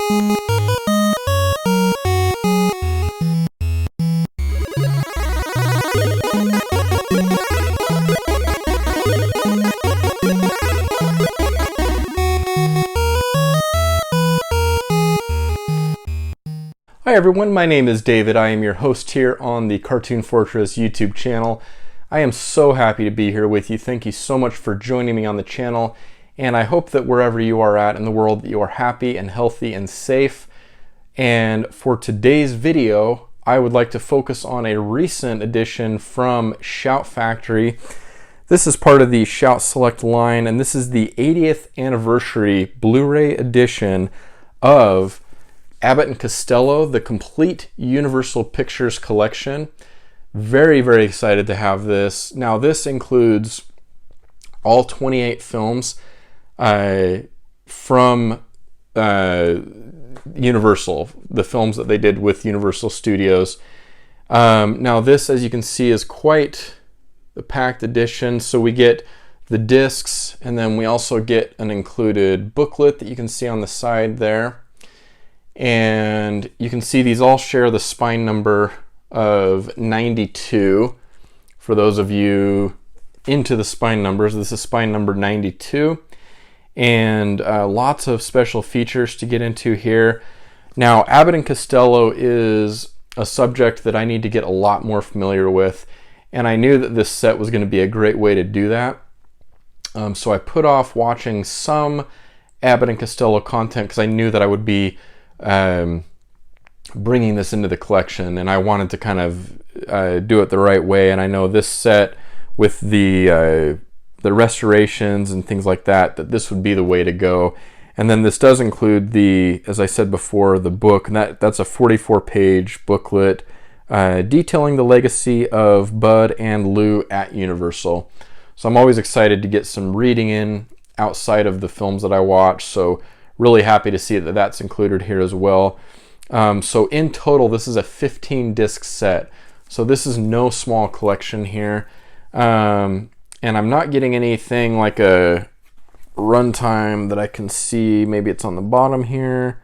Hi everyone, my name is David. I am your host here on the Cartoon Fortress YouTube channel. I am so happy to be here with you. Thank you so much for joining me on the channel, and I hope that wherever you are at in the world that you are happy and healthy and safe. And for today's video, I would like to focus on a recent addition from Shout Factory. This is part of the Shout Select line, and this is the 80th anniversary Blu Ray edition of Abbott and Costello, the complete Universal Pictures collection. Very, very excited to have this. Now, this includes all 28 films from Universal, the films that they did with Universal Studios. Now, this, as you can see, is quite the packed edition. So we get the discs, and then we also get an included booklet that you can see on the side there. And you can see these all share the spine number of 92. For those of you into the spine numbers, this is spine number 92. And lots of special features to get into here. Now, Abbott and Costello is a subject that I need to get a lot more familiar with. And I knew that this set was going to be a great way to do that. So I put off watching some Abbott and Costello content because I knew that I would be bringing this into the collection, and I wanted to kind of do it the right way. And I know this set with the restorations and things like that, that this would be the way to go. And then this does include the, as I said before, the book, and that's a 44-page booklet detailing the legacy of Bud and Lou at Universal. So I'm always excited to get some reading in outside of the films that I watch. So really happy to see that that's included here as well. So in total, this is a 15-disc set. So this is no small collection here. And I'm not getting anything like a runtime that I can see. Maybe it's on the bottom here.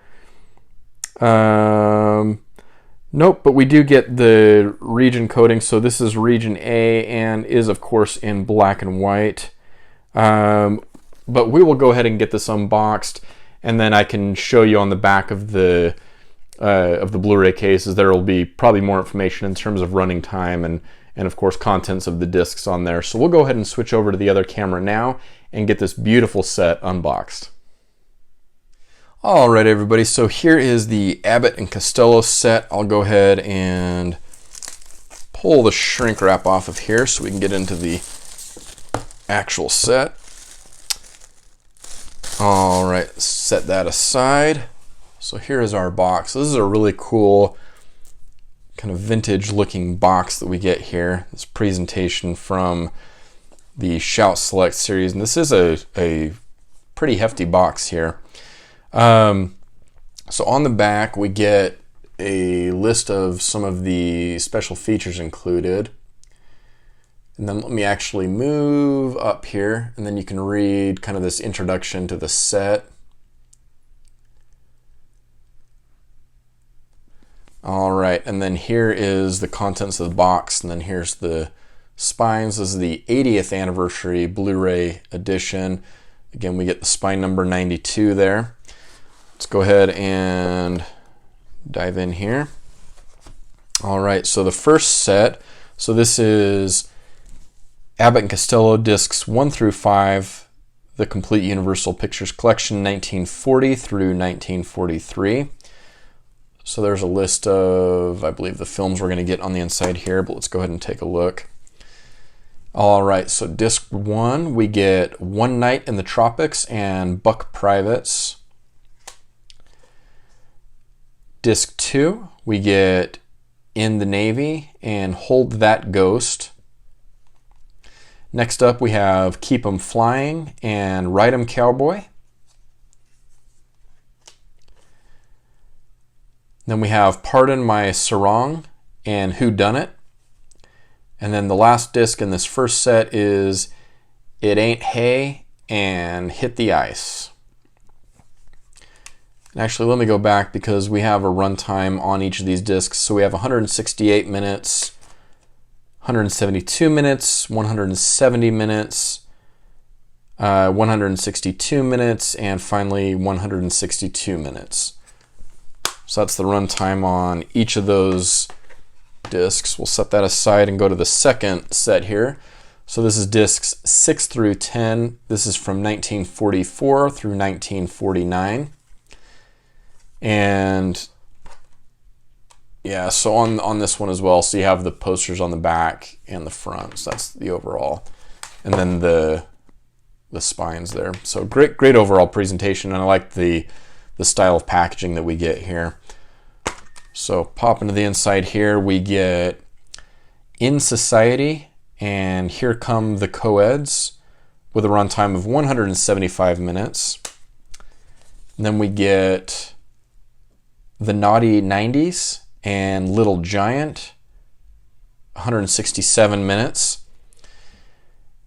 Nope, but we do get the region coding. So this is region A and is, of course, in black and white. But we will go ahead and get this unboxed, and then I can show you on the back of the Blu-ray cases. There will be probably more information in terms of running time and of course contents of the discs on there. So we'll go ahead and switch over to the other camera now and get this beautiful set unboxed. All right, everybody. So here is the Abbott and Costello set. I'll go ahead and pull the shrink wrap off of here so we can get into the actual set. All right, set that aside. So here is our box. This is a really cool kind of vintage looking box that we get here. This presentation from the Shout Select series. And this is a pretty hefty box here. So on the back, we get a list of some of the special features included. And then let me actually move up here, and then you can read kind of this introduction to the set. All right, and then here is the contents of the box, and then here's the spines. This is the 80th anniversary Blu-ray edition. Again, we get the spine number 92 there. Let's go ahead and dive in here. All right, so the first set, so this is Abbott and Costello discs 1 through 5, the complete Universal Pictures collection, 1940 through 1943. So there's a list of, I believe, the films we're going to get on the inside here, but let's go ahead and take a look. All right, so disc 1, we get One Night in the Tropics and Buck Privates. Disc 2, we get In the Navy and Hold That Ghost. Next up, we have Keep 'em Flying and Ride 'em Cowboy. Then we have Pardon My Sarong and Who Done It. And then the last disc in this first set is It Ain't Hay and Hit the Ice. And actually, let me go back because we have a runtime on each of these discs. So we have 168 minutes, 172 minutes, 170 minutes, 162 minutes, and finally 162 minutes. So that's the runtime on each of those discs. We'll set that aside and go to the second set here. So this is discs 6 through 10. This is from 1944 through 1949. And yeah, so on this one as well, so you have the posters on the back and the front. So that's the overall. And then the spines there. So great overall presentation, and I like the style of packaging that we get here. So pop into the inside here, we get In Society and Here Come the Co-eds with a runtime of 175 minutes. And then we get The Naughty 90s and Little Giant, 167 minutes.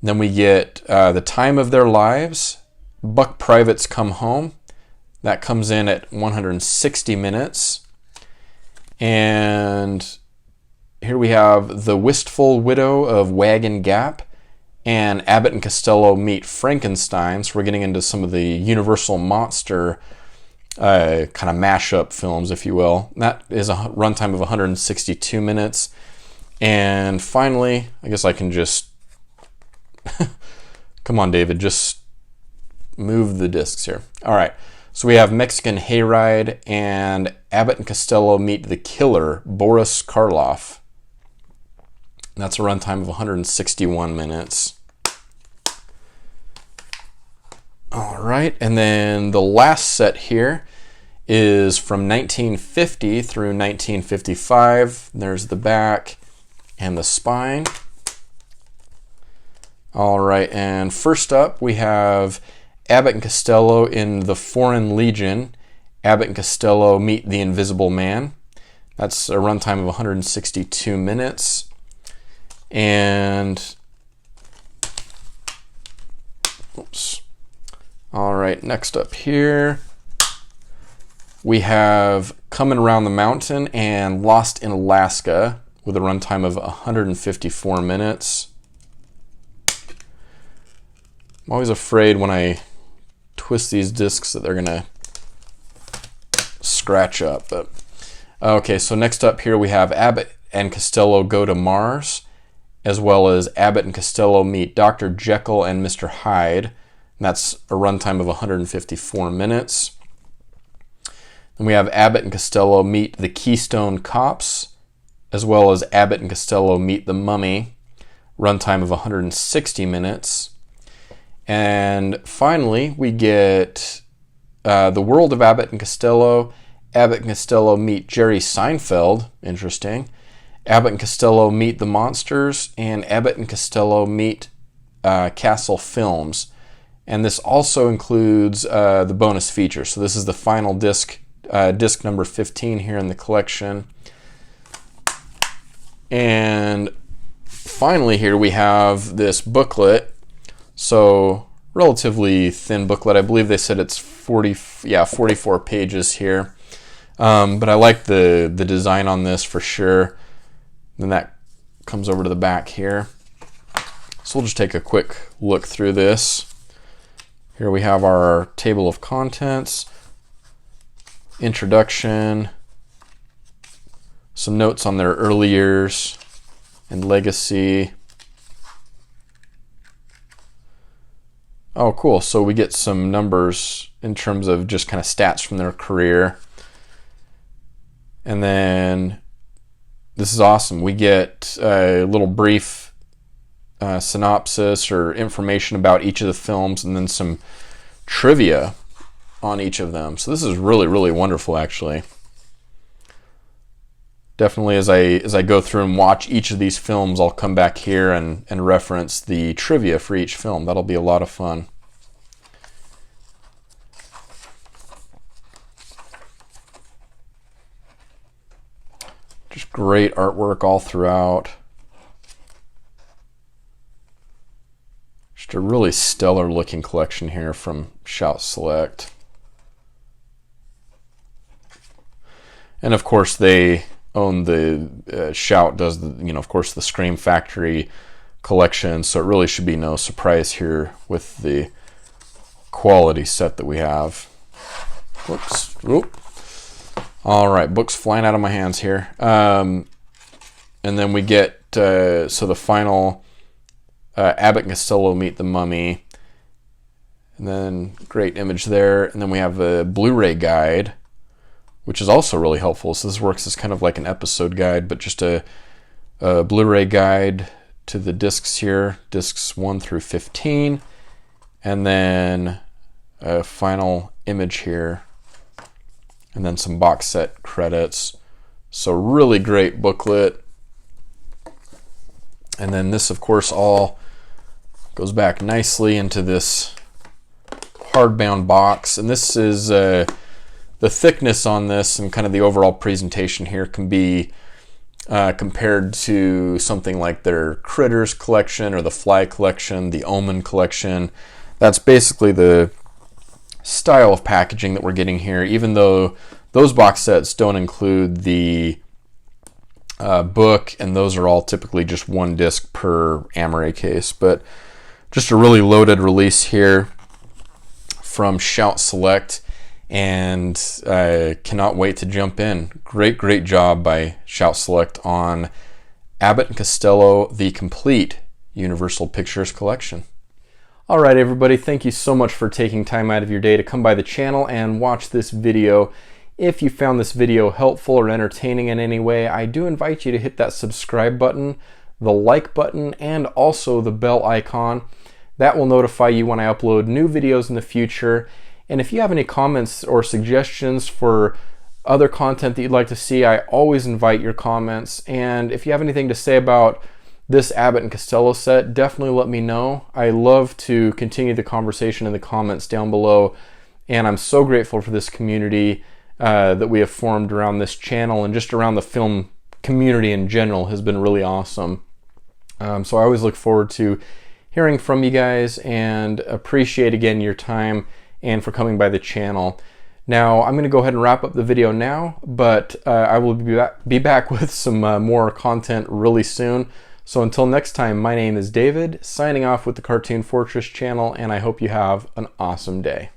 And then we get The Time of Their Lives, Buck Privates Come Home. That comes in at 160 minutes. And here we have The Wistful Widow of Wagon Gap and Abbott and Costello Meet Frankenstein. So we're getting into some of the Universal Monster kind of mashup films, if you will. And that is a runtime of 162 minutes. And finally, I guess I can just come on, David, just move the discs here. All right. So we have Mexican Hayride and Abbott and Costello Meet the Killer, Boris Karloff. That's a runtime of 161 minutes. All right, and then the last set here is from 1950 through 1955. There's the back and the spine. All right, and first up we have Abbott and Costello in The Foreign Legion, Abbott and Costello Meet the Invisible Man. That's a runtime of 162 minutes. And, oops. All right, next up here, we have Coming Around the Mountain and Lost in Alaska with a runtime of 154 minutes. I'm always afraid when I twist these discs that they're gonna scratch up. But okay, so next up here we have Abbott and Costello Go to Mars, as well as Abbott and Costello Meet Dr. Jekyll and Mr. Hyde. And that's a runtime of 154 minutes. Then we have Abbott and Costello Meet the Keystone Cops, as well as Abbott and Costello Meet the Mummy, runtime of 160 minutes. And finally, we get The World of Abbott and Costello, Abbott and Costello Meet Jerry Seinfeld, interesting, Abbott and Costello Meet the Monsters, and Abbott and Costello Meet Castle Films. And this also includes the bonus feature. So this is the final disc, disc number 15 here in the collection. And finally here we have this booklet. So relatively thin booklet. I believe they said it's 44 pages here. But I like the design on this for sure. Then that comes over to the back here. So we'll just take a quick look through this. Here we have our table of contents, introduction, some notes on their early years and legacy. Oh, cool. So we get some numbers in terms of just kind of stats from their career. And then this is awesome. We get a little brief synopsis or information about each of the films, and then some trivia on each of them. So this is really, really wonderful, actually. Definitely, as I go through and watch each of these films, I'll come back here and reference the trivia for each film. That'll be a lot of fun. Just great artwork all throughout. Just a really stellar looking collection here from Shout Select. And of course they own the Shout does the, you know, of course the Scream Factory collection, so it really should be no surprise here with the quality set that we have. Whoops. Oop. All right, books flying out of my hands here. And then we get so the final Abbott and Costello Meet the Mummy, and then great image there. And then we have a Blu Ray guide, which is also really helpful. So this works as kind of like an episode guide, but just a Blu Ray guide to the discs here, discs 1 through 15, and then a final image here, and then some box set credits. So really great booklet. And then this, of course, all goes back nicely into this hardbound box. And this is the thickness on this and kind of the overall presentation here can be compared to something like their Critters collection or the Fly collection, the Omen collection. That's basically the style of packaging that we're getting here, even though those box sets don't include the book, and those are all typically just one disc per Amaray case. But just a really loaded release here from Shout Select, and I cannot wait to jump in. Great job by Shout Select on Abbott and Costello, the complete Universal Pictures collection. All right, everybody, thank you so much for taking time out of your day to come by the channel and watch this video. If you found this video helpful or entertaining in any way, I do invite you to hit that subscribe button, the like button, and also the bell icon. That will notify you when I upload new videos in the future. And if you have any comments or suggestions for other content that you'd like to see, I always invite your comments. And if you have anything to say about this Abbott and Costello set, definitely let me know. I love to continue the conversation in the comments down below, and I'm so grateful for this community that we have formed around this channel, and just around the film community in general has been really awesome. So I always look forward to hearing from you guys, and appreciate again your time and for coming by the channel. Now I'm going to go ahead and wrap up the video now, but I will be back with some more content really soon. So until next time, my name is David, signing off with the Cartoon Fortress channel, and I hope you have an awesome day.